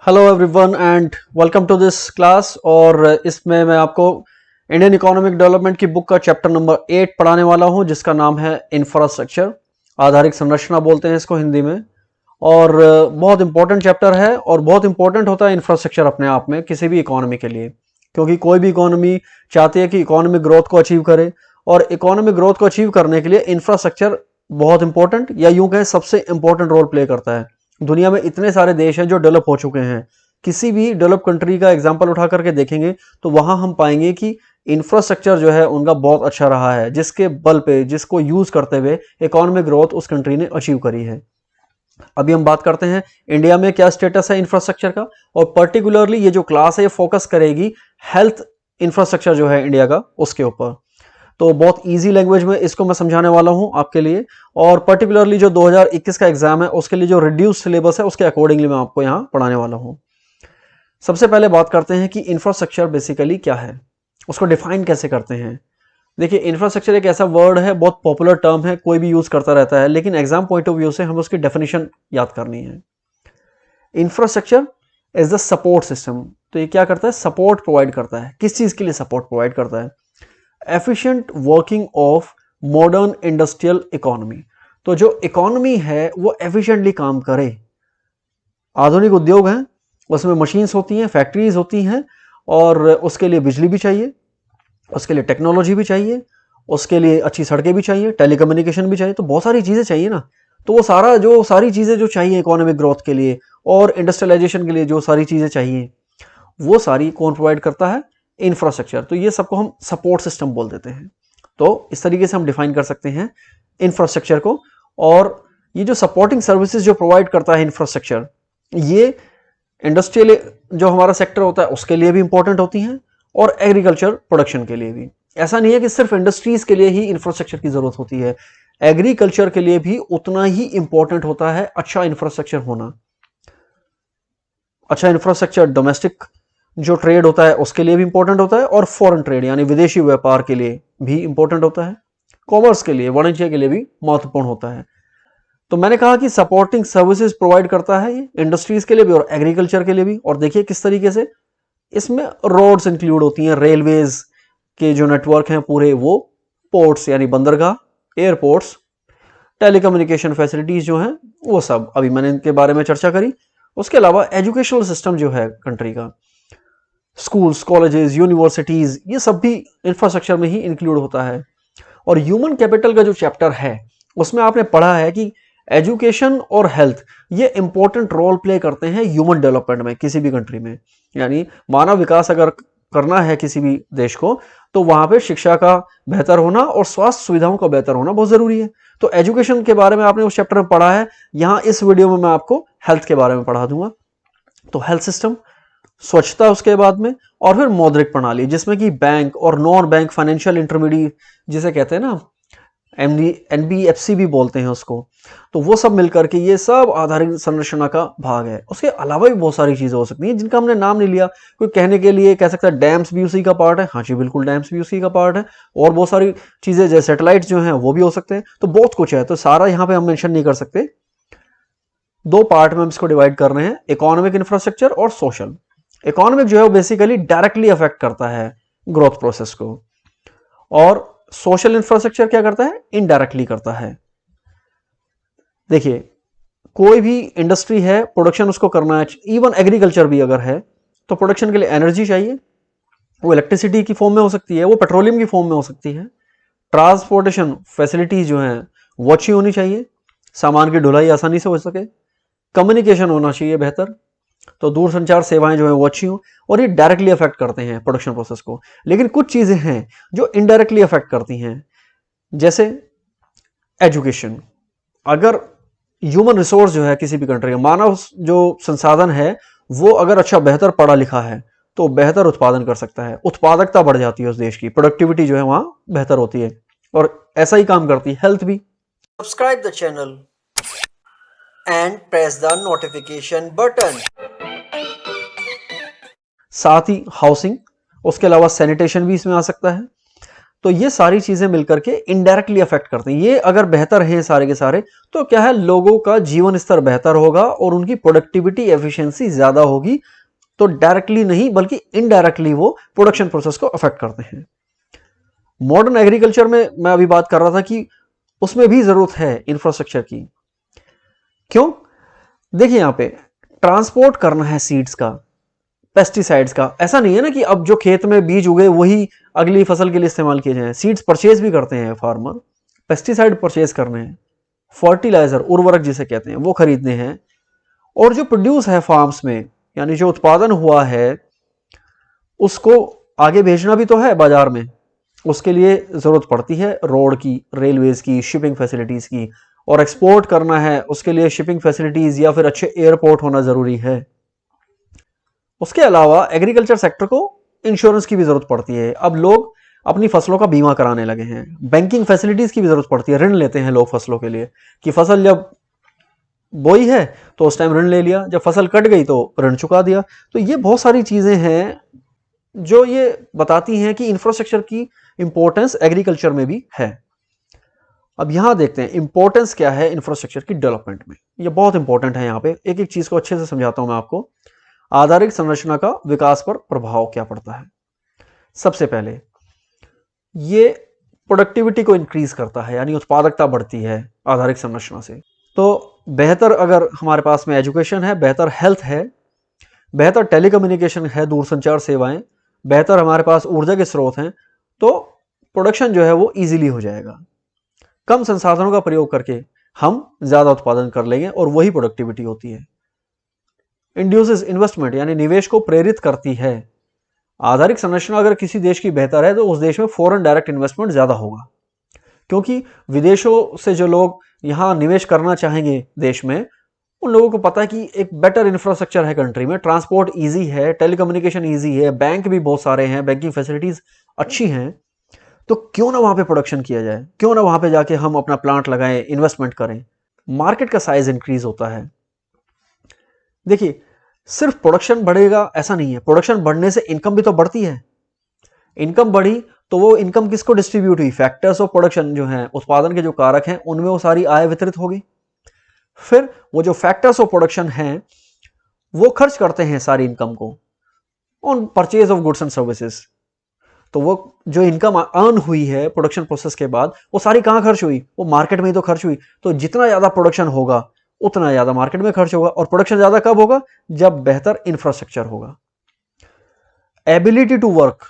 Hello everyone and welcome to this class. और इसमें मैं आपको इंडियन इकोनॉमिक डेवलपमेंट की बुक का चैप्टर नंबर 8 पढ़ाने वाला हूं, जिसका नाम है इंफ्रास्ट्रक्चर। आधारिक संरचना बोलते हैं इसको हिंदी में। और बहुत इंपॉर्टेंट चैप्टर है और बहुत इंपॉर्टेंट होता है इंफ्रास्ट्रक्चर अपने आप में किसी भी इकोनॉमी के लिए, क्योंकि कोई भी इकोनॉमी चाहती है कि इकोनॉमिक ग्रोथ को अचीव करे, और इकोनॉमिक ग्रोथ को अचीव करने के लिए इंफ्रास्ट्रक्चर बहुत इंपॉर्टेंट या यूं कहें सबसे इंपॉर्टेंट रोल प्ले करता है। दुनिया में इतने सारे देश हैं जो डेवलप हो चुके हैं, किसी भी डेवलप कंट्री का एग्जांपल उठा करके देखेंगे तो वहां हम पाएंगे कि इंफ्रास्ट्रक्चर जो है उनका बहुत अच्छा रहा है, जिसके बल पे, जिसको यूज करते हुए इकोनॉमिक ग्रोथ उस कंट्री ने अचीव करी है। अभी हम बात करते हैं इंडिया में क्या स्टेटस है इंफ्रास्ट्रक्चर का, और पर्टिकुलरली ये जो क्लास है ये फोकस करेगी हेल्थ इंफ्रास्ट्रक्चर जो है इंडिया का उसके ऊपर। तो बहुत इजी लैंग्वेज में इसको मैं समझाने वाला हूं आपके लिए, और पर्टिकुलरली जो 2021 का एग्जाम है उसके लिए जो रिड्यूस सिलेबस है उसके अकॉर्डिंगली मैं आपको यहां पढ़ाने वाला हूं। सबसे पहले बात करते हैं कि इंफ्रास्ट्रक्चर बेसिकली क्या है, उसको डिफाइन कैसे करते हैं। देखिए, इंफ्रास्ट्रक्चर एक ऐसा वर्ड है, बहुत पॉपुलर टर्म है, कोई भी यूज करता रहता है, लेकिन एग्जाम पॉइंट ऑफ व्यू से हमें उसकी डेफिनेशन याद करनी है। Infrastructure is the support system. तो ये क्या करता है? सपोर्ट प्रोवाइड करता है। किस चीज के लिए सपोर्ट प्रोवाइड करता है? Efficient working of modern industrial economy. तो जो इकोनॉमी है वो एफिशिएंटली काम करे। आधुनिक उद्योग हैं, उसमें मशीन्स होती हैं, फैक्ट्रीज होती हैं, और उसके लिए बिजली भी चाहिए, उसके लिए टेक्नोलॉजी भी चाहिए, उसके लिए अच्छी सड़कें भी चाहिए, टेलीकम्युनिकेशन भी चाहिए, तो बहुत सारी चीज़ें चाहिए ना। तो वो सारी चीज़ें जो चाहिए इकोनॉमिक ग्रोथ के लिए और इंडस्ट्रियलाइजेशन के लिए, जो सारी चीज़ें चाहिए वो सारी कौन प्रोवाइड करता है? इंफ्रास्ट्रक्चर। तो ये सबको हम सपोर्ट सिस्टम बोल देते हैं। तो इस तरीके से हम डिफाइन कर सकते हैं इंफ्रास्ट्रक्चर को। और ये जो सपोर्टिंग सर्विसेज जो प्रोवाइड करता है इंफ्रास्ट्रक्चर, ये इंडस्ट्रियल जो हमारा सेक्टर होता है उसके लिए भी इंपॉर्टेंट होती हैं, और एग्रीकल्चर प्रोडक्शन के लिए भी। ऐसा नहीं है कि सिर्फ इंडस्ट्रीज के लिए ही इंफ्रास्ट्रक्चर की जरूरत होती है, एग्रीकल्चर के लिए भी उतना ही इंपॉर्टेंट होता है अच्छा इंफ्रास्ट्रक्चर होना। अच्छा इंफ्रास्ट्रक्चर डोमेस्टिक जो ट्रेड होता है उसके लिए भी इंपॉर्टेंट होता है, और फॉरेन ट्रेड यानी विदेशी व्यापार के लिए भी इंपॉर्टेंट होता है, कॉमर्स के लिए, वाणिज्य के लिए भी महत्वपूर्ण होता है। तो मैंने कहा कि सपोर्टिंग सर्विसेज प्रोवाइड करता है ये इंडस्ट्रीज के लिए भी और एग्रीकल्चर के लिए भी। और देखिए किस तरीके से इसमें रोड्स इंक्लूड होती हैं, रेलवेज के जो नेटवर्क हैं पूरे वो, पोर्ट्स यानी बंदरगाह, एयरपोर्ट्स, टेलीकम्युनिकेशन फैसिलिटीज जो हैं वो सब, अभी मैंने इनके बारे में चर्चा करी। उसके अलावा एजुकेशनल सिस्टम जो है कंट्री का, स्कूल्स, कॉलेजेस, यूनिवर्सिटीज, ये सब भी इंफ्रास्ट्रक्चर में ही इंक्लूड होता है। और ह्यूमन कैपिटल का जो चैप्टर है उसमें आपने पढ़ा है कि एजुकेशन और हेल्थ ये इंपॉर्टेंट रोल प्ले करते हैं ह्यूमन डेवलपमेंट में किसी भी कंट्री में। यानी मानव विकास अगर करना है किसी भी देश को, तो वहां पे शिक्षा का बेहतर होना और स्वास्थ्य सुविधाओं का बेहतर होना बहुत जरूरी है। तो एजुकेशन के बारे में आपने उस चैप्टर में पढ़ा है, यहां इस वीडियो में मैं आपको हेल्थ के बारे में पढ़ा दूंगा। तो हेल्थ सिस्टम, स्वच्छता उसके बाद में, और फिर मौद्रिक प्रणाली जिसमें कि बैंक और नॉन बैंक फाइनेंशियल इंटरमीडिएट जिसे कहते हैं ना, एनबीएफसी भी बोलते हैं उसको, तो वो सब मिलकर के ये सब आधारिक संरचना का भाग है। उसके अलावा भी बहुत सारी चीजें हो सकती हैं जिनका हमने नाम नहीं लिया। कोई कहने के लिए कह सकता है डैम्स भी उसी का पार्ट है। हाँ जी बिल्कुल, डैम्स भी उसी का पार्ट है। और बहुत सारी चीजें जैसे सैटेलाइट्स जो हैं वो भी हो सकते हैं। तो बहुत कुछ है, तो सारा यहाँ पे हम मेंशन नहीं कर सकते। दो पार्ट में हम इसको डिवाइड कर रहे हैं, इकोनॉमिक इंफ्रास्ट्रक्चर और सोशल। इकोनॉमिक जो है वो बेसिकली डायरेक्टली अफेक्ट करता है ग्रोथ प्रोसेस को, और सोशल इंफ्रास्ट्रक्चर क्या करता है? इनडायरेक्टली करता है। देखिए, कोई भी इंडस्ट्री है, प्रोडक्शन उसको करना है, इवन एग्रीकल्चर भी अगर है, तो प्रोडक्शन के लिए एनर्जी चाहिए। वो इलेक्ट्रिसिटी की फॉर्म में हो सकती है, वो पेट्रोलियम की फॉर्म में हो सकती है। ट्रांसपोर्टेशन फैसिलिटीज जो हैं वो अच्छी होनी चाहिए, सामान की ढुलाई आसानी से हो सके। कम्युनिकेशन होना चाहिए बेहतर, तो दूरसंचार सेवाएं जो है वो अच्छी हो। और ये डायरेक्टली अफेक्ट करते हैं प्रोडक्शन प्रोसेस को। लेकिन कुछ चीजें हैं जो इनडायरेक्टली अफेक्ट करती हैं, जैसे एजुकेशन। अगर ह्यूमन रिसोर्स जो है किसी भी कंट्री का, मानव जो संसाधन है, वो अगर अच्छा बेहतर पढ़ा लिखा है तो बेहतर उत्पादन कर सकता है, उत्पादकता बढ़ जाती है उस देश की, प्रोडक्टिविटी जो है वहां बेहतर होती है। और ऐसा ही काम करती है हेल्थ भी। Subscribe the channel and press the notification button. साथ ही हाउसिंग, उसके अलावा सैनिटेशन भी इसमें आ सकता है। तो ये सारी चीजें मिलकर के इनडायरेक्टली अफेक्ट करते हैं। ये अगर बेहतर हैं सारे के सारे, तो क्या है, लोगों का जीवन स्तर बेहतर होगा और उनकी प्रोडक्टिविटी एफिशिएंसी ज्यादा होगी। तो डायरेक्टली नहीं बल्कि इनडायरेक्टली वो प्रोडक्शन प्रोसेस को अफेक्ट करते हैं। मॉडर्न एग्रीकल्चर में मैं अभी बात कर रहा था कि उसमें भी जरूरत है इंफ्रास्ट्रक्चर की। क्यों? देखिए यहां पे ट्रांसपोर्ट करना है सीड्स का, पेस्टिसाइड्स का। ऐसा नहीं है ना कि अब जो खेत में बीज उगे वही अगली फसल के लिए इस्तेमाल किए जाएं। सीड्स परचेज भी करते हैं फार्मर, पेस्टिसाइड परचेज करने हैं, फर्टिलाइजर उर्वरक जिसे कहते हैं वो खरीदने हैं, और जो प्रोड्यूस है फार्म्स में यानी जो उत्पादन हुआ है उसको आगे भेजना भी तो है बाजार में। उसके लिए जरूरत पड़ती है रोड की, रेलवेज की, शिपिंग फैसिलिटीज की, और एक्सपोर्ट करना है उसके लिए शिपिंग फैसिलिटीज या फिर अच्छे एयरपोर्ट होना जरूरी है। उसके अलावा एग्रीकल्चर सेक्टर को इंश्योरेंस की भी जरूरत पड़ती है। अब लोग अपनी फसलों का बीमा कराने लगे हैं। बैंकिंग फैसिलिटीज की भी जरूरत पड़ती है। ऋण लेते हैं लोग फसलों के लिए कि फसल जब बोई है तो उस टाइम ऋण ले लिया, जब फसल कट गई तो ऋण चुका दिया। तो ये बहुत सारी चीजें हैं जो ये बताती हैं कि इंफ्रास्ट्रक्चर की इंपॉर्टेंस एग्रीकल्चर में भी है। अब यहां देखते हैं इंपॉर्टेंस क्या है इंफ्रास्ट्रक्चर की डेवलपमेंट में। ये बहुत इंपॉर्टेंट है। यहां पे एक एक चीज को अच्छे से समझाता हूं मैं आपको। आधारिक संरचना का विकास पर प्रभाव क्या पड़ता है। सबसे पहले ये प्रोडक्टिविटी को इंक्रीज करता है, यानी उत्पादकता बढ़ती है आधारिक संरचना से। तो बेहतर अगर हमारे पास में एजुकेशन है, बेहतर हेल्थ है, बेहतर टेलीकम्युनिकेशन है, दूरसंचार सेवाएं, बेहतर हमारे पास ऊर्जा के स्रोत हैं, तो प्रोडक्शन जो है वो इजीली हो जाएगा। कम संसाधनों का प्रयोग करके हम ज्यादा उत्पादन कर लेंगे और वही प्रोडक्टिविटी होती है। इंड्यूसेस इन्वेस्टमेंट यानी निवेश को प्रेरित करती है। आधारिक संरचना अगर किसी देश की बेहतर है तो उस देश में फॉरेन डायरेक्ट इन्वेस्टमेंट ज्यादा होगा, क्योंकि विदेशों से जो लोग यहां निवेश करना चाहेंगे देश में, उन लोगों को पता है कि एक बेटर इंफ्रास्ट्रक्चर है कंट्री में, ट्रांसपोर्ट इजी है, टेलीकम्युनिकेशन इजी है, बैंक भी बहुत सारे हैं, बैंकिंग फैसिलिटीज अच्छी हैं। तो क्यों ना वहां पे प्रोडक्शन किया जाए, क्यों ना वहां पे जाके हम अपना प्लांट लगाएं, इन्वेस्टमेंट करें। मार्केट का साइज इंक्रीज होता है। देखिए सिर्फ प्रोडक्शन बढ़ेगा ऐसा नहीं है, प्रोडक्शन बढ़ने से इनकम भी तो बढ़ती है। इनकम बढ़ी तो वो इनकम किसको डिस्ट्रीब्यूट हुई, फैक्टर्स ऑफ प्रोडक्शन जो हैं, उत्पादन के जो कारक हैं उनमें वो सारी आय वितरित होगी। फिर वो जो फैक्टर्स ऑफ प्रोडक्शन हैं वो खर्च करते हैं सारी इनकम को on purchase of goods and services. तो वो जो इनकम अर्न हुई है प्रोडक्शन प्रोसेस के बाद वो सारी कहां खर्च हुई, वो मार्केट में ही तो खर्च हुई। तो जितना ज्यादा प्रोडक्शन होगा उतना ज्यादा मार्केट में खर्च होगा, और प्रोडक्शन ज्यादा कब होगा, जब बेहतर इंफ्रास्ट्रक्चर होगा। एबिलिटी टू वर्क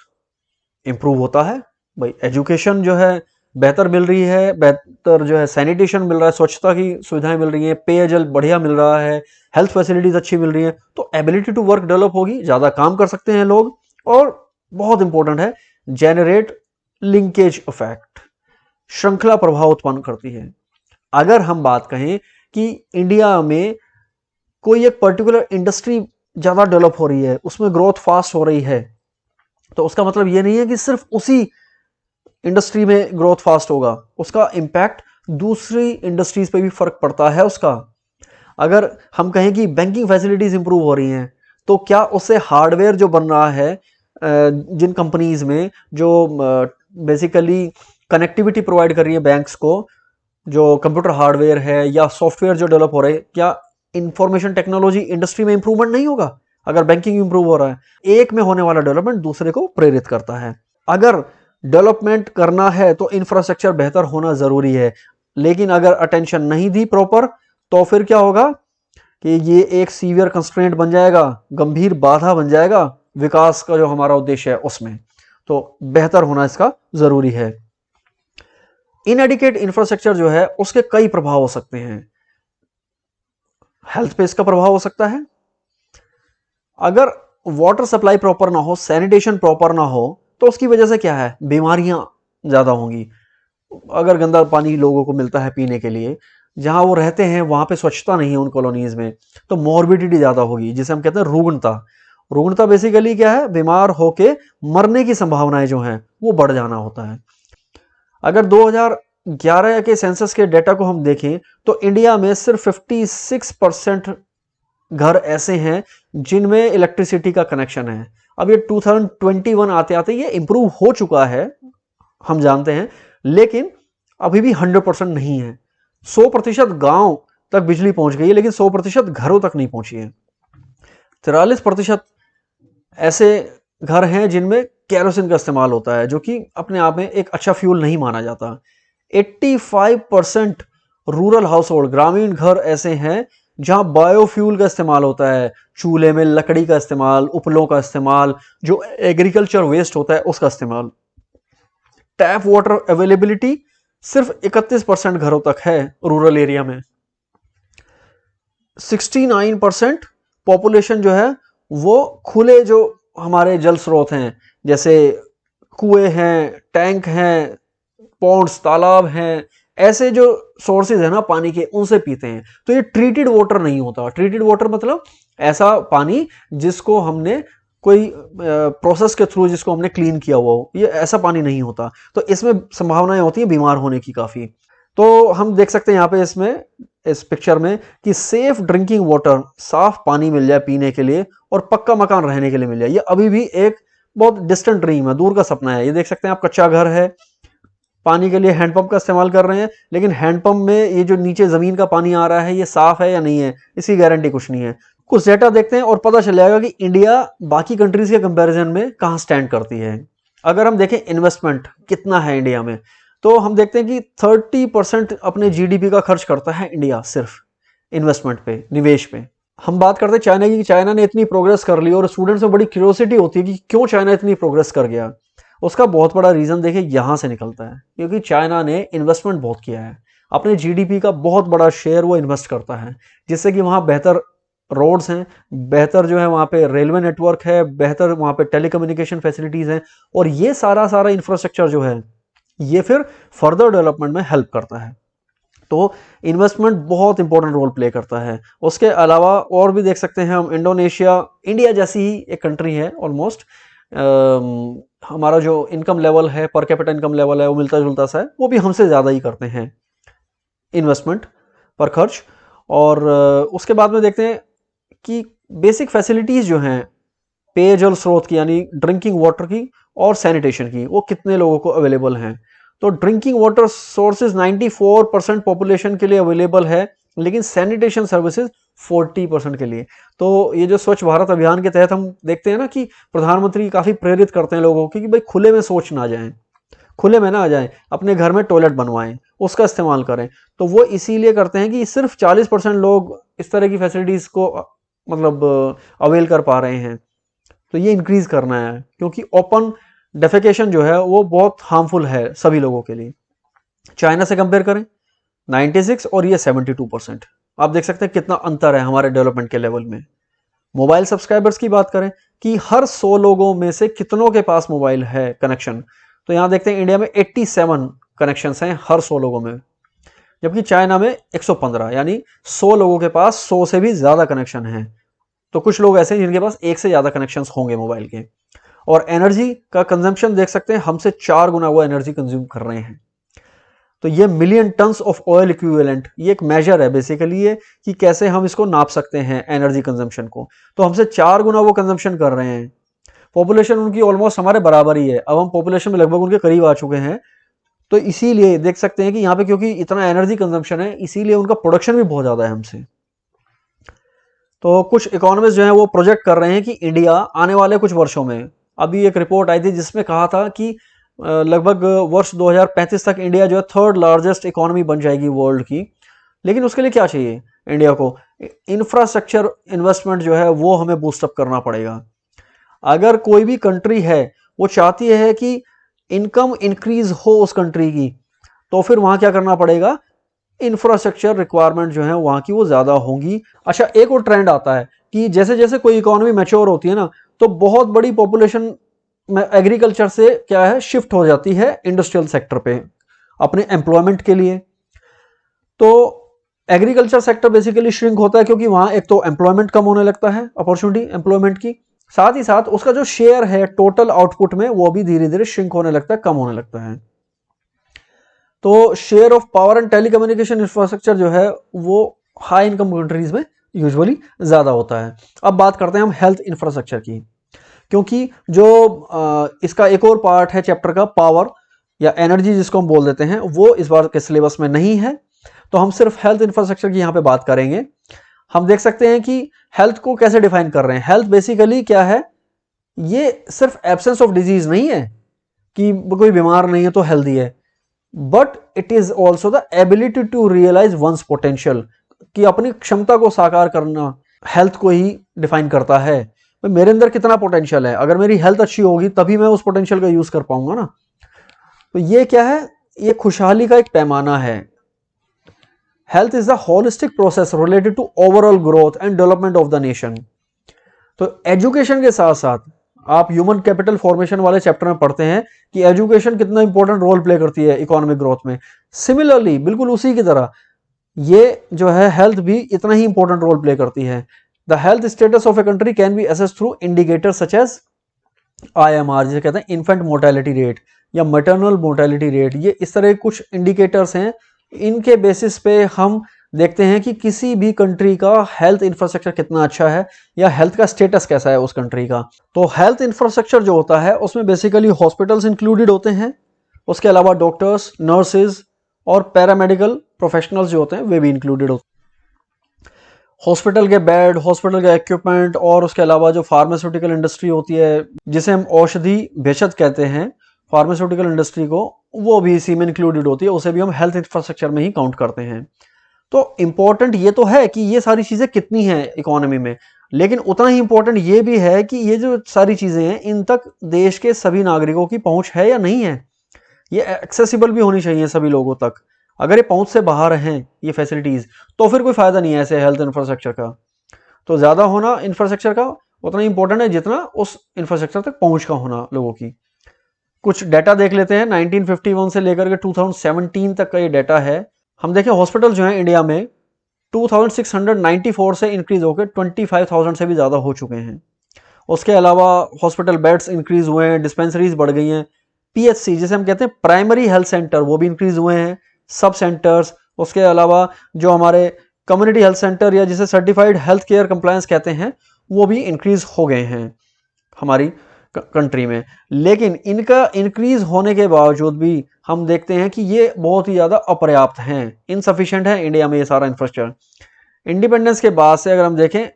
इंप्रूव होता है। भाई एजुकेशन जो है बेहतर मिल रही है, बेहतर जो है सैनिटेशन मिल रहा है, स्वच्छता की सुविधाएं मिल रही हैं, पेयजल बढ़िया मिल रहा है, हेल्थ फैसिलिटीज अच्छी मिल रही है, तो एबिलिटी टू वर्क डेवलप होगी, ज्यादा काम कर सकते हैं लोग। और बहुत इंपॉर्टेंट है, जेनरेट लिंकेज इफेक्ट, श्रृंखला प्रभाव उत्पन्न करती है। अगर हम बात कहें कि इंडिया में कोई एक पर्टिकुलर इंडस्ट्री ज्यादा डेवलप हो रही है, उसमें ग्रोथ फास्ट हो रही है, तो उसका मतलब यह नहीं है कि सिर्फ उसी इंडस्ट्री में ग्रोथ फास्ट होगा, उसका इंपैक्ट दूसरी इंडस्ट्रीज पे भी फर्क पड़ता है उसका। अगर हम कहें कि बैंकिंग फैसिलिटीज इंप्रूव हो रही हैं, तो क्या उससे हार्डवेयर जो बन रहा है जिन कंपनीज में जो बेसिकली कनेक्टिविटी प्रोवाइड कर रही है बैंक्स को, जो कंप्यूटर हार्डवेयर है या सॉफ्टवेयर जो डेवलप हो रहे हैं, क्या इंफॉर्मेशन टेक्नोलॉजी इंडस्ट्री में इंप्रूवमेंट नहीं होगा अगर बैंकिंग इंप्रूव हो रहा है? एक में होने वाला डेवलपमेंट दूसरे को प्रेरित करता है। अगर डेवलपमेंट करना है तो इंफ्रास्ट्रक्चर बेहतर होना जरूरी है, लेकिन अगर अटेंशन नहीं दी प्रॉपर तो फिर क्या होगा कि ये एक सीवियर कंस्ट्रेंट बन जाएगा, गंभीर बाधा बन जाएगा विकास का जो हमारा उद्देश्य है उसमें। तो बेहतर होना इसका जरूरी है। इनएडिकेट इंफ्रास्ट्रक्चर जो है उसके कई प्रभाव हो सकते हैं। हेल्थ पे इसका प्रभाव हो सकता है। अगर वाटर सप्लाई प्रॉपर ना हो, सैनिटेशन प्रॉपर ना हो, तो उसकी वजह से क्या है, बीमारियां ज्यादा होंगी। अगर गंदा पानी लोगों को मिलता है पीने के लिए, जहां वो रहते हैं वहां पे स्वच्छता नहीं है उन कॉलोनीज में, तो मॉर्बिडिटी ज्यादा होगी, जिसे हम कहते हैं रुग्णता। रुग्णता बेसिकली क्या है, बीमार होके मरने की संभावनाएं जो हैं वो बढ़ जाना होता है। अगर 2011 के सेंसस के डेटा को हम देखें तो इंडिया में सिर्फ 56% घर ऐसे हैं जिनमें इलेक्ट्रिसिटी का कनेक्शन है। अब ये 2021 आते आते ये इंप्रूव हो चुका है, हम जानते हैं, लेकिन अभी भी 100% नहीं है। 100% गांव तक बिजली पहुंच गई है, लेकिन 100% घरों तक नहीं पहुंची है। 43% ऐसे घर हैं जिनमें केरोसिन का इस्तेमाल होता है, जो कि अपने आप में एक अच्छा फ्यूल नहीं माना जाता। 85% रूरल हाउस होल्ड, ग्रामीण घर ऐसे हैं जहां बायोफ्यूल का इस्तेमाल होता है, चूल्हे में लकड़ी का इस्तेमाल, उपलों का इस्तेमाल, जो एग्रीकल्चर वेस्ट होता है उसका इस्तेमाल। टैप वाटर अवेलेबिलिटी सिर्फ 31% घरों तक है रूरल एरिया में। 69% पॉपुलेशन जो है वो खुले जो हमारे जल स्रोत हैं, जैसे कुएं हैं, टैंक हैं, पॉन्ड्स, तालाब हैं, ऐसे जो सोर्सेज है ना पानी के, उनसे पीते हैं। तो ये ट्रीटेड वाटर नहीं होता। ट्रीटेड वाटर मतलब ऐसा पानी जिसको हमने कोई प्रोसेस के थ्रू जिसको हमने क्लीन किया हुआ हो, ये ऐसा पानी नहीं होता। तो इसमें संभावनाएं होती हैं बीमार होने की काफी। तो हम देख सकते हैं यहाँ पे इसमें इस पिक्चर में कि सेफ ड्रिंकिंग वाटर, साफ पानी मिल जाए पीने के लिए और पक्का मकान रहने के लिए मिल जाए, ये अभी भी एक बहुत डिस्टेंट ड्रीम है, दूर का सपना है। ये देख सकते हैं आप, कच्चा घर है, पानी के लिए हैंडपंप का इस्तेमाल कर रहे हैं, लेकिन हैंडपंप में ये जो नीचे जमीन का पानी आ रहा है ये साफ है या नहीं है, इसकी गारंटी कुछ नहीं है। कुछ डेटा देखते हैं और पता चल जाएगा कि इंडिया बाकी कंट्रीज के कंपैरिजन में कहां स्टैंड करती है। अगर हम देखें इन्वेस्टमेंट कितना है इंडिया में, तो हम देखते हैं कि 30% अपने जीडीपी का खर्च करता है इंडिया सिर्फ इन्वेस्टमेंट पे, निवेश पे। हम बात करते हैं चाइना की, चाइना ने इतनी प्रोग्रेस कर ली और स्टूडेंट्स में बड़ी क्यूरियोसिटी होती है कि क्यों चाइना इतनी प्रोग्रेस कर गया। उसका बहुत बड़ा रीजन देखिए यहां से निकलता है, क्योंकि चाइना ने इन्वेस्टमेंट बहुत किया है। अपने जीडीपी का बहुत बड़ा शेयर वो इन्वेस्ट करता है, जिससे कि वहां बेहतर रोड्स हैं, बेहतर जो है वहां पे रेलवे नेटवर्क है, बेहतर वहां पे टेलीकम्युनिकेशन फैसिलिटीज हैं, और ये सारा इंफ्रास्ट्रक्चर जो है ये फिर फर्दर डेवलपमेंट में हेल्प करता है। तो इन्वेस्टमेंट बहुत इंपॉर्टेंट रोल प्ले करता है। उसके अलावा और भी देख सकते हैं हम, इंडोनेशिया इंडिया जैसी ही एक कंट्री है ऑलमोस्ट। हमारा जो इनकम लेवल है, पर कैपिटा इनकम लेवल है, वो मिलता जुलता सा है, वो भी हमसे ज़्यादा ही करते हैं इन्वेस्टमेंट पर खर्च। और उसके बाद में देखते हैं कि बेसिक फैसिलिटीज़ जो हैं पेयजल स्रोत की, यानी ड्रिंकिंग वाटर की और सैनिटेशन की, वो कितने लोगों को अवेलेबल हैं। तो ड्रिंकिंग वाटर सोर्सेज 94% पॉपुलेशन के लिए अवेलेबल है, लेकिन सैनिटेशन सर्विसेज 40% के लिए। तो ये जो स्वच्छ भारत अभियान के तहत हम देखते हैं ना कि प्रधानमंत्री काफ़ी प्रेरित करते हैं लोगों को कि भाई खुले में शौच ना जाएं, खुले में ना आ जाएं, अपने घर में टॉयलेट बनवाएं, उसका इस्तेमाल करें। तो वो इसीलिए करते हैं कि सिर्फ 40% लोग इस तरह की फैसिलिटीज़ को मतलब अवेल कर पा रहे हैं। तो ये इंक्रीज करना है, क्योंकि ओपन डेफेकेशन जो है वो बहुत हार्मफुल है सभी लोगों के लिए। चाइना से कंपेयर करें 96 और ये 72%, आप देख सकते हैं कितना अंतर है हमारे डेवलपमेंट के लेवल में। मोबाइल सब्सक्राइबर्स की बात करें कि हर 100 लोगों में से कितनों के पास मोबाइल है कनेक्शन, तो यहां देखते हैं इंडिया में 87 कनेक्शन हैं हर 100 लोगों में, जबकि चाइना में 115, यानी 100 लोगों के पास 100 से भी ज्यादा कनेक्शन है। तो कुछ लोग ऐसे हैं जिनके पास एक से ज्यादा कनेक्शंस होंगे मोबाइल के। और एनर्जी का कंजम्पशन देख सकते हैं, हमसे 4 गुना वो एनर्जी कंज्यूम कर रहे हैं। तो ये million tons of oil equivalent, ये एक मेजर है बेसिकली ये कि कैसे हम इसको नाप सकते हैं एनर्जी कंजम्पशन को। तो हमसे 4 गुना वो कंजम्पशन कर रहे हैं। पॉपुलेशन उनकी ऑलमोस्ट हमारे बराबर ही है, अब हम पॉपुलेशन में लगभग उनके करीब आ चुके हैं। तो इसीलिए देख सकते हैं कि यहाँ पे क्योंकि इतना एनर्जी कंजम्पशन है, इसीलिए उनका प्रोडक्शन भी बहुत ज्यादा है हमसे। तो कुछ इकोनॉमिस्ट जो है वो प्रोजेक्ट कर रहे हैं कि इंडिया आने वाले कुछ वर्षों में, अभी एक रिपोर्ट आई थी जिसमें कहा था कि लगभग वर्ष 2035 तक इंडिया जो है 3rd लार्जेस्ट इकोनॉमी बन जाएगी वर्ल्ड की। लेकिन उसके लिए क्या चाहिए इंडिया को? इंफ्रास्ट्रक्चर इन्वेस्टमेंट जो है वो हमें बूस्टअप करना पड़ेगा। अगर कोई भी कंट्री है वो चाहती है कि इनकम इंक्रीज हो उस कंट्री की, तो फिर वहां क्या करना पड़ेगा? इंफ्रास्ट्रक्चर रिक्वायरमेंट जो है वहां की वो ज्यादा होंगी। अच्छा, एक और ट्रेंड आता है कि जैसे जैसे कोई इकोनॉमी मैच्योर होती है ना, तो बहुत बड़ी पॉपुलेशन में एग्रीकल्चर से क्या है शिफ्ट हो जाती है इंडस्ट्रियल सेक्टर पे अपने एम्प्लॉयमेंट के लिए। तो एग्रीकल्चर सेक्टर बेसिकली श्रिंक होता है क्योंकि वहां एक तो एम्प्लॉयमेंट कम होने लगता है, अपॉर्चुनिटी एम्प्लॉयमेंट की, साथ ही साथ उसका जो शेयर है टोटल आउटपुट में वो भी धीरे धीरे श्रिंक होने लगता है, कम होने लगता है। तो share of power and telecommunication infrastructure जो है वो हाई इनकम कंट्रीज में यूजुअली ज्यादा होता है। अब बात करते हैं हम हेल्थ इंफ्रास्ट्रक्चर की, क्योंकि जो इसका एक और पार्ट है चैप्टर का पावर, या एनर्जी जिसको हम बोल देते हैं, वो इस बार के सिलेबस में नहीं है। तो हम सिर्फ हेल्थ इंफ्रास्ट्रक्चर की यहाँ पे बात करेंगे। हम देख सकते हैं कि हेल्थ को कैसे डिफाइन कर रहे हैं। हेल्थ बेसिकली क्या है, ये सिर्फ एब्सेंस ऑफ डिजीज नहीं है कि कोई बीमार नहीं है तो हेल्दी है, but it is also the ability to realise one's potential, कि अपनी क्षमता को साकार करना हेल्थ को ही डिफाइन करता है। मेरे अंदर कितना पोटेंशियल है, अगर मेरी हेल्थ अच्छी होगी तभी मैं उस पोटेंशियल का यूज कर पाऊंगा ना। तो ये क्या है, ये खुशहाली का एक पैमाना है। Health is the holistic process related to overall growth and development of the nation. तो एजुकेशन के साथ साथ आप ह्यूमन कैपिटल फॉर्मेशन वाले चैप्टर में पढ़ते हैं कि एजुकेशन कितना इंपॉर्टेंट रोल प्ले करती है इकोनॉमिक ग्रोथ में। सिमिलरली बिल्कुल उसी की तरह ये जो है हेल्थ भी इतना ही इंपॉर्टेंट रोल प्ले करती है। The health status of a country can be assessed through indicator such as IMR, जिसे कहते हैं इन्फेंट मोर्टेलिटी रेट या मैटरनल मोर्टेलिटी रेट। ये इस तरह कुछ इंडिकेटर्स हैं, इनके बेसिस पे हम देखते हैं कि किसी भी कंट्री का हेल्थ इंफ्रास्ट्रक्चर कितना अच्छा है या हेल्थ का स्टेटस कैसा है उस कंट्री का। तो हेल्थ इंफ्रास्ट्रक्चर जो होता है उसमें बेसिकली हॉस्पिटल्स इंक्लूडेड होते हैं, उसके अलावा डॉक्टर्स, नर्सेज और पैरामेडिकल प्रोफेशनल्स जो होते हैं वे भी इंक्लूडेड होते हैं। हॉस्पिटल के बेड, हॉस्पिटल का इक्विपमेंट और उसके अलावा जो फार्मास्यूटिकल इंडस्ट्री होती है, जिसे हम औषधि भेषज कहते हैं फार्मास्यूटिकल इंडस्ट्री को, वो भी इसी में इंक्लूडेड होती है, उसे भी हम हेल्थ इंफ्रास्ट्रक्चर में ही काउंट करते हैं। तो इंपॉर्टेंट ये तो है कि ये सारी चीजें कितनी हैं इकोनॉमी में, लेकिन उतना ही इंपॉर्टेंट ये भी है कि ये जो सारी चीजें हैं इन तक देश के सभी नागरिकों की पहुंच है या नहीं है। ये एक्सेसिबल भी होनी चाहिए सभी लोगों तक। अगर ये पहुंच से बाहर हैं ये फैसिलिटीज, तो फिर कोई फायदा नहीं है ऐसे हेल्थ इंफ्रास्ट्रक्चर का। तो ज्यादा होना इंफ्रास्ट्रक्चर का उतना ही इंपॉर्टेंट है जितना उस इंफ्रास्ट्रक्चर तक पहुंच का होना लोगों की। कुछ डाटा देख लेते हैं। 1951 से लेकर के 2017 तक का ये डाटा है। हम देखें हॉस्पिटल जो है इंडिया में 2694 से इंक्रीज होकर 25,000 से भी ज़्यादा हो चुके हैं। उसके अलावा हॉस्पिटल बेड्स इंक्रीज हुए हैं, डिस्पेंसरीज बढ़ गई हैं, PHC जिसे हम कहते हैं प्राइमरी हेल्थ सेंटर वो भी इंक्रीज हुए हैं, सब सेंटर्स। उसके अलावा जो हमारे कम्युनिटी हेल्थ सेंटर या जिसे सर्टिफाइड हेल्थ केयर कंप्लायंस कहते हैं वो भी इंक्रीज हो गए हैं हमारी कंट्री में। लेकिन इनका इंक्रीज होने के बावजूद भी हम देखते हैं कि ये बहुत ही ज़्यादा अपर्याप्त हैं, इनसफिशिएंट है इंडिया में ये सारा इंफ्रास्ट्रक्चर। इंडिपेंडेंस के बाद से अगर हम देखें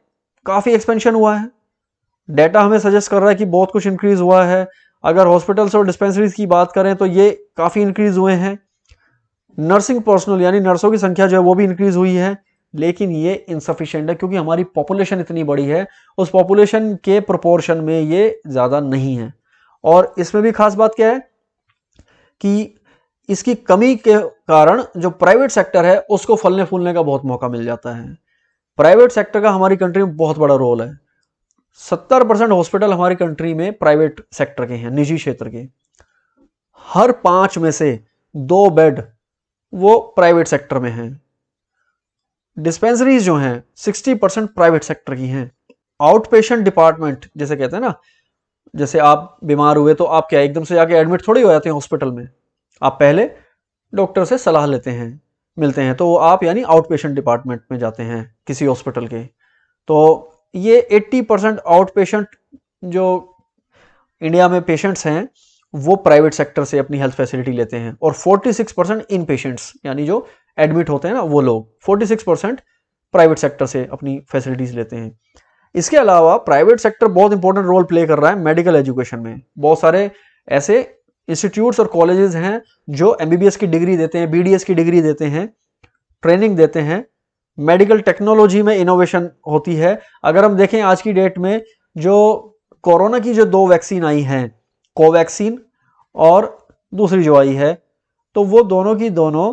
काफ़ी एक्सपेंशन हुआ है, डाटा हमें सजेस्ट कर रहा है कि बहुत कुछ इंक्रीज हुआ है। अगर हॉस्पिटल्स और डिस्पेंसरीज की बात करें तो ये काफ़ी इंक्रीज हुए हैं। नर्सिंग पर्सनल यानी नर्सों की संख्या जो है वो भी इंक्रीज हुई है, लेकिन ये इनसफिशिएंट है क्योंकि हमारी पॉपुलेशन इतनी बड़ी है, उस पॉपुलेशन के प्रोपोर्शन में ये ज़्यादा नहीं है। और इसमें भी खास बात क्या है कि इसकी कमी के कारण जो प्राइवेट सेक्टर है उसको फलने फूलने का बहुत मौका मिल जाता है। प्राइवेट सेक्टर का हमारी कंट्री में बहुत बड़ा रोल है। 70% हॉस्पिटल हमारी कंट्री में प्राइवेट सेक्टर के हैं, निजी क्षेत्र के। हर 5 में से 2 बेड वो प्राइवेट सेक्टर में हैं। डिस्पेंसरीज जो हैं 60% प्राइवेट सेक्टर की हैं। आउट पेशेंट डिपार्टमेंट जैसे कहते हैं ना, जैसे आप बीमार हुए तो आप क्या एकदम से जाके एडमिट थोड़ी हो जाते हैं हॉस्पिटल में, आप पहले डॉक्टर से सलाह लेते हैं, मिलते हैं, तो आप यानी आउट पेशेंट डिपार्टमेंट में जाते हैं किसी हॉस्पिटल के। तो ये 80% आउट पेशेंट जो इंडिया में पेशेंट्स हैं वो प्राइवेट सेक्टर से अपनी हेल्थ फैसिलिटी लेते हैं, और 46% इन पेशेंट्स यानी जो एडमिट होते हैं ना वो लोग 46% प्राइवेट सेक्टर से अपनी फैसिलिटीज लेते हैं। इसके अलावा प्राइवेट सेक्टर बहुत इंपॉर्टेंट रोल प्ले कर रहा है मेडिकल एजुकेशन में। बहुत सारे ऐसे इंस्टीट्यूट्स और कॉलेजेस हैं जो MBBS की डिग्री देते हैं, BDS की डिग्री देते हैं, ट्रेनिंग देते हैं। मेडिकल टेक्नोलॉजी में इनोवेशन होती है। अगर हम देखें आज की डेट में जो कोरोना की जो 2 वैक्सीन आई हैं, कोवैक्सीन और दूसरी जो आई है, तो वो दोनों की दोनों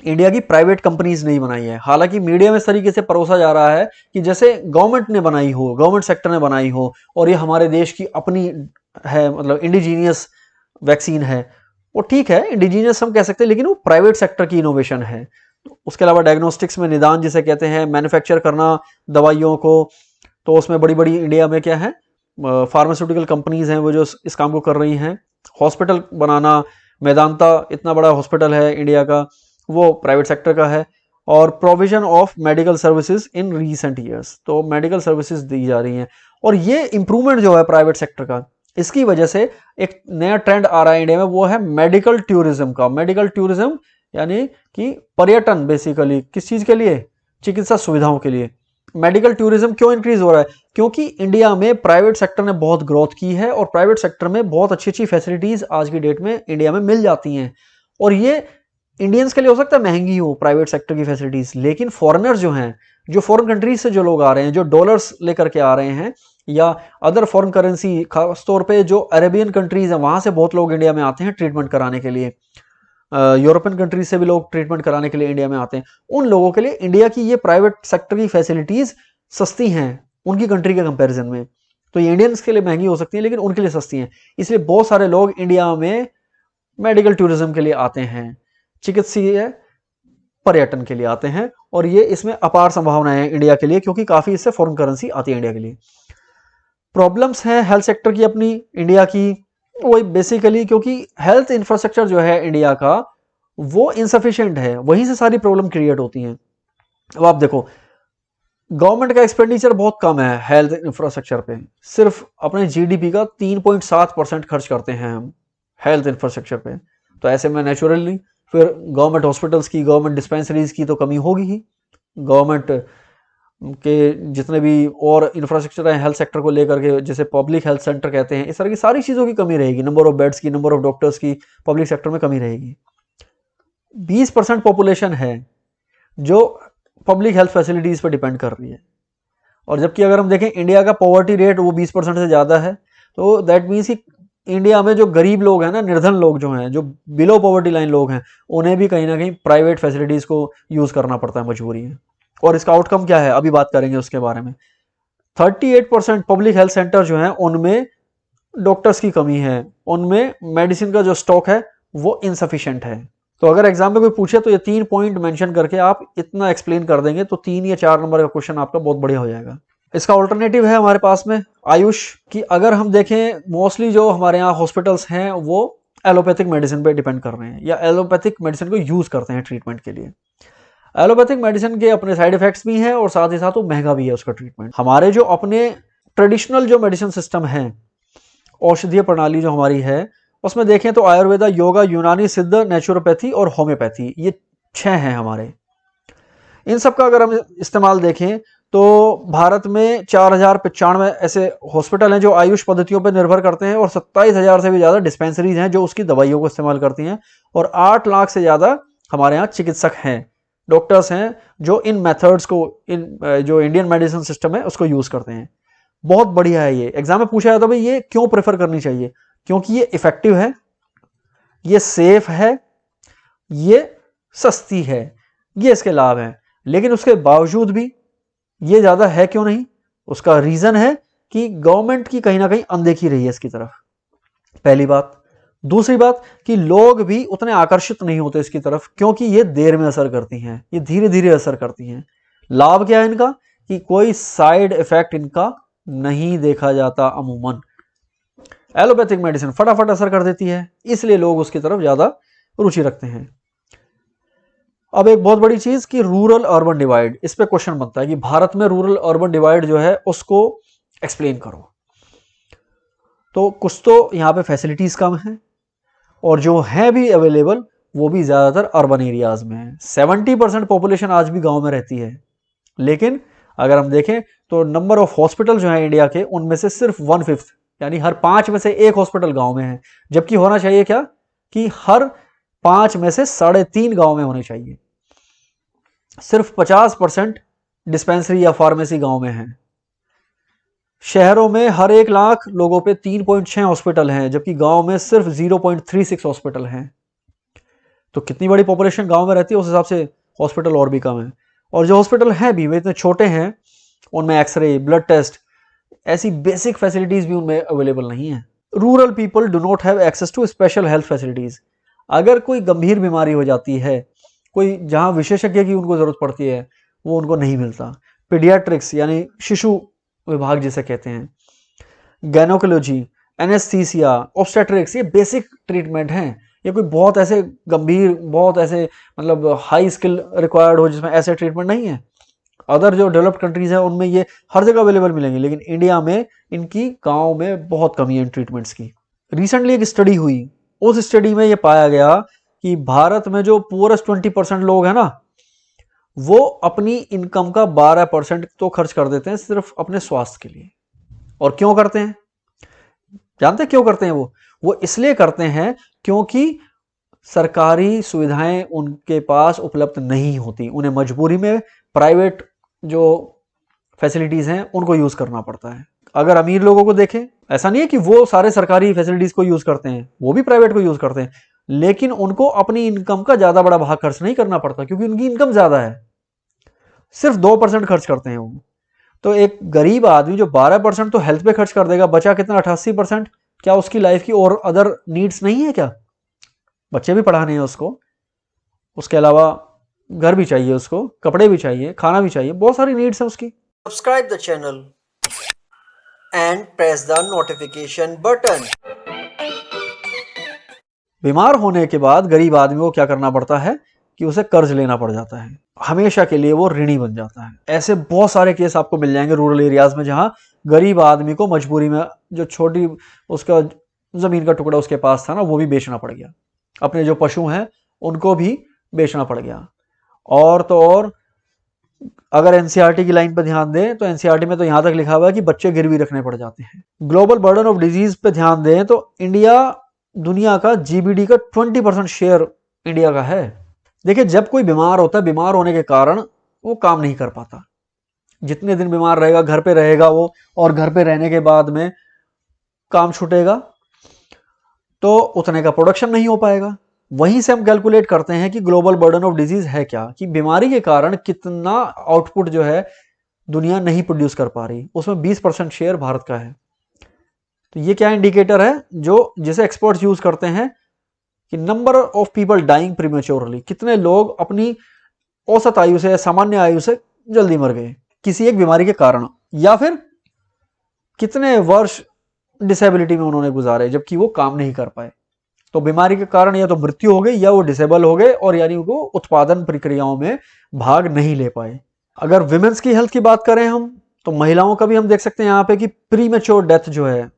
इंडिया की प्राइवेट कंपनीज नहीं बनाई है। हालांकि मीडिया में इस तरीके से परोसा जा रहा है कि जैसे गवर्नमेंट ने बनाई हो, गवर्नमेंट सेक्टर ने बनाई हो और ये हमारे देश की अपनी है, मतलब इंडिजीनियस वैक्सीन है। वो ठीक है, इंडिजीनियस हम कह सकते हैं, लेकिन वो प्राइवेट सेक्टर की इनोवेशन है। उसके अलावा डायग्नोस्टिक्स में निदान जिसे कहते हैं, मैन्युफैक्चर करना दवाइयों को, तो उसमें बड़ी बड़ी इंडिया में क्या है फार्मास्यूटिकल कंपनीज हैं वो जो इस काम को कर रही हैं। हॉस्पिटल बनाना, मेदांता इतना बड़ा हॉस्पिटल है इंडिया का, वो प्राइवेट सेक्टर का है। और provision of medical services in recent years, तो मेडिकल सर्विसेज दी जा रही हैं। और ये इंप्रूवमेंट जो है प्राइवेट सेक्टर का, इसकी वजह से एक नया ट्रेंड आ रहा है इंडिया में, वो है मेडिकल टूरिज्म का। मेडिकल टूरिज्म यानी कि पर्यटन, बेसिकली किस चीज के लिए? चिकित्सा सुविधाओं के लिए। मेडिकल टूरिज्म क्यों इंक्रीज हो रहा है? क्योंकि इंडिया में प्राइवेट सेक्टर ने बहुत ग्रोथ की है और प्राइवेट सेक्टर में बहुत अच्छी अच्छी फैसिलिटीज आज की डेट में इंडिया में मिल जाती हैं। और ये इंडियंस के लिए हो सकता है महंगी हो प्राइवेट सेक्टर की फैसिलिटीज, लेकिन फॉरेनर्स जो हैं, जो फॉरेन कंट्रीज से जो लोग आ रहे हैं, जो डॉलर्स लेकर के आ रहे हैं या अदर फॉरेन करेंसी, खासतौर पे जो अरेबियन कंट्रीज हैं वहां से बहुत लोग इंडिया में आते हैं ट्रीटमेंट कराने के लिए। यूरोपियन कंट्रीज से भी लोग ट्रीटमेंट कराने के लिए इंडिया में आते हैं। उन लोगों के लिए इंडिया की ये प्राइवेट सेक्टर की फैसिलिटीज सस्ती हैं उनकी कंट्री के कंपैरिजन में। तो ये इंडियंस के लिए महंगी हो सकती है लेकिन उनके लिए सस्ती हैं। इसलिए बहुत सारे लोग इंडिया में मेडिकल टूरिज्म के लिए आते हैं, चिकित्सीय पर्यटन के लिए आते हैं, और ये इसमें अपार संभावनाएं हैं इंडिया के लिए, क्योंकि काफी इससे फॉरेन करेंसी आती है इंडिया के लिए। प्रॉब्लम्स हैं हेल्थ सेक्टर की अपनी इंडिया की, वही बेसिकली क्योंकि हेल्थ इंफ्रास्ट्रक्चर जो है इंडिया का वो इनसफिशिएंट है, वहीं से सारी प्रॉब्लम क्रिएट होती हैं। अब आप देखो, गवर्नमेंट का एक्सपेंडिचर बहुत कम है हेल्थ इंफ्रास्ट्रक्चर पे, सिर्फ अपने जीडीपी का 3.7% खर्च करते हैं हम हेल्थ इंफ्रास्ट्रक्चर पे। तो ऐसे में नेचुरली फिर गवर्नमेंट हॉस्पिटल्स की, गवर्नमेंट डिस्पेंसरीज की तो कमी होगी ही। गवर्नमेंट के जितने भी और इंफ्रास्ट्रक्चर है हेल्थ सेक्टर को लेकर के, जैसे पब्लिक हेल्थ सेंटर कहते हैं, इस तरह की सारी चीज़ों की कमी रहेगी। नंबर ऑफ बेड्स की, नंबर ऑफ डॉक्टर्स की पब्लिक सेक्टर में कमी रहेगी। 20% पॉपुलेशन है जो पब्लिक हेल्थ फैसिलिटीज़ पर डिपेंड कर रही है, और जबकि अगर हम देखें इंडिया का पॉवर्टी रेट वो 20% से ज़्यादा है। तो दैट मीन्स कि इंडिया में जो गरीब लोग हैं ना, निर्धन लोग जो हैं, जो बिलो पॉवर्टी लाइन लोग हैं, उन्हें भी कहीं ना कहीं प्राइवेट फैसिलिटीज़ को यूज़ करना पड़ता है, मजबूरी है। और इसका आउटकम क्या है अभी बात करेंगे उसके बारे में। 38% पब्लिक हेल्थ सेंटर जो हैं उनमें डॉक्टर्स की कमी है, उनमें मेडिसिन का जो स्टॉक है वो इनसफिशिएंट है। तो अगर एग्जाम में कोई पूछे तो ये 3 पॉइंट मेंशन करके आप इतना एक्सप्लेन कर देंगे तो 3 या 4 नंबर का क्वेश्चन आपका बहुत बढ़िया हो जाएगा। इसका ऑल्टरनेटिव है हमारे पास में आयुष की। अगर हम देखें मोस्टली जो हमारे यहाँ हॉस्पिटल्स हैं वो एलोपैथिक मेडिसिन पे डिपेंड कर रहे हैं या एलोपैथिक मेडिसिन को यूज करते हैं ट्रीटमेंट के लिए। एलोपैथिक मेडिसिन के अपने साइड इफेक्ट्स भी हैं और साथ ही साथ वो महंगा भी है उसका ट्रीटमेंट। हमारे जो अपने ट्रेडिशनल जो मेडिसिन सिस्टम है, औषधीय प्रणाली जो हमारी है, उसमें देखें तो आयुर्वेदा, योगा, यूनानी, सिद्ध, नेचुरोपैथी और होम्योपैथी, ये 6 हैं हमारे। इन सब का अगर हम इस्तेमाल देखें तो भारत में 4095 ऐसे हॉस्पिटल हैं जो आयुष पद्धतियों पर निर्भर करते हैं, और 27,000 से भी ज़्यादा डिस्पेंसरीज हैं जो उसकी दवाइयों को इस्तेमाल करती हैं, और 8 लाख से ज़्यादा हमारे यहाँ चिकित्सक हैं, डॉक्टर्स हैं जो इन मेथड्स को, इन जो इंडियन मेडिसिन सिस्टम है उसको यूज़ करते हैं। बहुत बढ़िया है ये। एग्जाम में पूछा जाता है भाई ये क्यों प्रेफर करनी चाहिए? क्योंकि ये इफेक्टिव है, ये सेफ है, ये सस्ती है, ये इसके लाभ हैं। लेकिन उसके बावजूद भी ये ज़्यादा है क्यों नहीं? उसका रीज़न है कि गवर्नमेंट की कहीं ना कहीं अनदेखी रही है इसकी तरफ, पहली बात। दूसरी बात कि लोग भी उतने आकर्षित नहीं होते इसकी तरफ, क्योंकि ये देर में असर करती हैं, ये धीरे धीरे असर करती हैं। लाभ क्या है इनका? कि कोई साइड इफेक्ट इनका नहीं देखा जाता अमूमन। एलोपैथिक मेडिसिन फटाफट असर कर देती है, इसलिए लोग उसकी तरफ ज़्यादा रुचि रखते हैं। अब एक बहुत बड़ी चीज कि रूरल अर्बन डिवाइड, इस पे क्वेश्चन बनता है कि भारत में रूरल अर्बन डिवाइड जो है उसको एक्सप्लेन करो। तो कुछ तो यहाँ पे फैसिलिटीज कम है, और जो है भी अवेलेबल वो भी ज्यादातर अर्बन एरियाज में है। 70% पॉपुलेशन आज भी गांव में रहती है, लेकिन अगर हम देखें तो नंबर ऑफ हॉस्पिटल जो है इंडिया के, उनमें से सिर्फ 1/5 यानी हर 5 में से 1 हॉस्पिटल गांव में है। जबकि होना चाहिए क्या कि हर 5 में से 3.5 गांव में होने चाहिए। सिर्फ 50% डिस्पेंसरी या फार्मेसी गांव में है। शहरों में हर 1 लाख लोगों पे 3.6 हॉस्पिटल हैं, जबकि गांव में सिर्फ 0.36 हॉस्पिटल हैं। तो कितनी बड़ी पॉपुलेशन गांव में रहती है, उस हिसाब से हॉस्पिटल और भी कम है। और जो हॉस्पिटल हैं भी वे इतने छोटे हैं, उनमें एक्सरे, ब्लड टेस्ट, ऐसी बेसिक फैसिलिटीज भी उनमें अवेलेबल नहीं है। Rural people do not have access to special health facilities. अगर कोई गंभीर बीमारी हो जाती है, कोई जहां विशेषज्ञ की उनको जरूरत पड़ती है, वो उनको नहीं मिलता। पीडियाट्रिक्स यानी शिशु विभाग जिसे कहते हैं, गायनोकोलॉजी, एनेस्थीसिया, ऑब्स्टेट्रिक्स, ये बेसिक ट्रीटमेंट हैं। ये कोई बहुत ऐसे गंभीर, बहुत ऐसे मतलब हाई स्किल रिक्वायर्ड हो जिसमें ऐसे ट्रीटमेंट नहीं है। अदर जो डेवलप्ड कंट्रीज हैं उनमें ये हर जगह अवेलेबल मिलेंगे, लेकिन इंडिया में इनकी गाँव में बहुत कमी है इन ट्रीटमेंट्स की। रिसेंटली एक स्टडी हुई, उस स्टडी में ये पाया गया कि भारत में जो पुअरेस्ट 20% लोग हैं ना, वो अपनी इनकम का 12% तो खर्च कर देते हैं सिर्फ अपने स्वास्थ्य के लिए। और क्यों करते हैं? जानते हैं क्यों करते हैं? वो इसलिए करते हैं क्योंकि सरकारी सुविधाएं उनके पास उपलब्ध नहीं होती, उन्हें मजबूरी में प्राइवेट जो फैसिलिटीज हैं उनको यूज करना पड़ता है। अगर अमीर लोगों को देखें, ऐसा नहीं है कि वो सारे सरकारी फैसिलिटीज को यूज करते हैं, वो भी प्राइवेट को यूज करते हैं, लेकिन उनको अपनी इनकम का ज्यादा बड़ा भाग खर्च नहीं करना पड़ता क्योंकि उनकी इनकम ज्यादा है। सिर्फ 2% खर्च करते हैं वो। तो एक गरीब आदमी जो 12% तो हेल्थ पे खर्च कर देगा, बचा कितना 88%, क्या उसकी लाइफ की और अदर नीड्स नहीं है क्या? बच्चे भी पढ़ाने हैं उसको, उसके अलावा घर भी चाहिए उसको, कपड़े भी चाहिए, खाना भी चाहिए, बहुत सारी नीड्स है उसकी। Subscribe the channel and press the notification button. बीमार होने के बाद गरीब आदमी को क्या करना पड़ता है कि उसे कर्ज लेना पड़ जाता है, हमेशा के लिए वो ऋणी बन जाता है। ऐसे बहुत सारे केस आपको मिल जाएंगे रूरल एरियाज में, जहां गरीब आदमी को मजबूरी में जो छोटी उसका जमीन का टुकड़ा उसके पास था ना, वो भी बेचना पड़ गया, अपने जो पशु हैं उनको भी बेचना पड़ गया। और तो और अगर एनसीईआरटी की लाइन पर ध्यान दें तो एनसीईआरटी में तो यहां तक लिखा हुआ है कि बच्चे गिरवी रखने पड़ जाते हैं। ग्लोबल बर्डन ऑफ डिजीज पे ध्यान दें तो इंडिया दुनिया का जीबीडी का 20% शेयर इंडिया का है। देखिए, जब कोई बीमार होता है, बीमार होने के कारण वो काम नहीं कर पाता, जितने दिन बीमार रहेगा घर पे रहेगा वो, और घर पे रहने के बाद में काम छूटेगा तो उतने का प्रोडक्शन नहीं हो पाएगा। वहीं से हम कैलकुलेट करते हैं कि ग्लोबल बर्डन ऑफ डिजीज है क्या, कि बीमारी के कारण कितना आउटपुट जो है दुनिया नहीं प्रोड्यूस कर पा रही, उसमें 20% शेयर भारत का है। तो ये क्या इंडिकेटर है जो जिसे एक्सपर्ट्स यूज करते हैं कि number of people dying prematurely, कितने लोग अपनी औसत आयु से, सामान्य आयु से जल्दी मर गए किसी एक बीमारी के कारण, या फिर कितने वर्ष डिसेबिलिटी में उन्होंने गुजारे जबकि वो काम नहीं कर पाए। तो बीमारी के कारण या तो मृत्यु हो गई या वो डिसेबल हो गए, और यानी वो उत्पादन प्रक्रियाओं में भाग नहीं ले पाए। अगर विमेंस की हेल्थ की बात करें हम, तो महिलाओं का भी हम देख सकते हैं यहाँ पे कि प्रीमेच्योर डेथ जो है,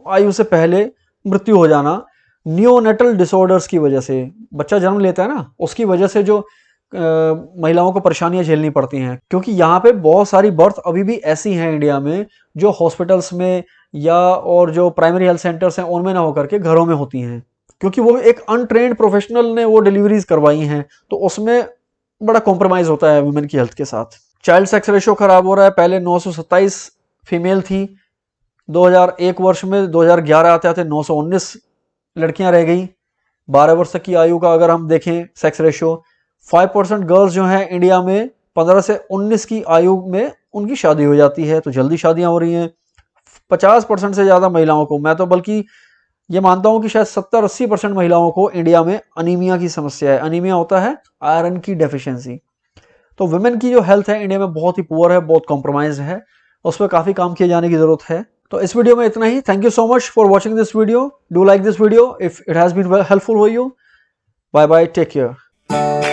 आयु से पहले मृत्यु हो जाना, नियोनेटल डिसऑर्डर्स की वजह से, बच्चा जन्म लेता है ना, उसकी वजह से जो महिलाओं को परेशानियां झेलनी पड़ती हैं। क्योंकि यहाँ पे बहुत सारी बर्थ अभी भी ऐसी हैं इंडिया में जो हॉस्पिटल्स में या और जो प्राइमरी हेल्थ सेंटर्स हैं उनमें ना होकर के घरों में होती हैं, क्योंकि वो एक अनट्रेन्ड प्रोफेशनल ने वो डिलीवरीज करवाई हैं, तो उसमें बड़ा कॉम्प्रोमाइज होता है वुमेन की हेल्थ के साथ। चाइल्ड सेक्स रेशियो खराब हो रहा है, पहले 927 फीमेल थी, 2001 वर्ष में 2011 आते आते 919 लड़कियां रह गई। 12 वर्ष तक की आयु का अगर हम देखें सेक्स रेशियो, 5% गर्ल्स जो हैं इंडिया में 15 से 19 की आयु में उनकी शादी हो जाती है, तो जल्दी शादियां हो रही हैं। 50% से ज़्यादा महिलाओं को, मैं तो बल्कि ये मानता हूं कि शायद 70-80% महिलाओं को इंडिया में अनीमिया की समस्या है। अनीमिया होता है आयरन की डेफिशिएंसी। तो वुमेन की जो हेल्थ है इंडिया में बहुत ही पुअर है, बहुत कॉम्प्रोमाइज है, उस पर काफ़ी काम किए जाने की ज़रूरत है। तो इस वीडियो में इतना ही। Thank you so much for watching this video. Do like this video if it has been helpful for you. Bye bye, take care.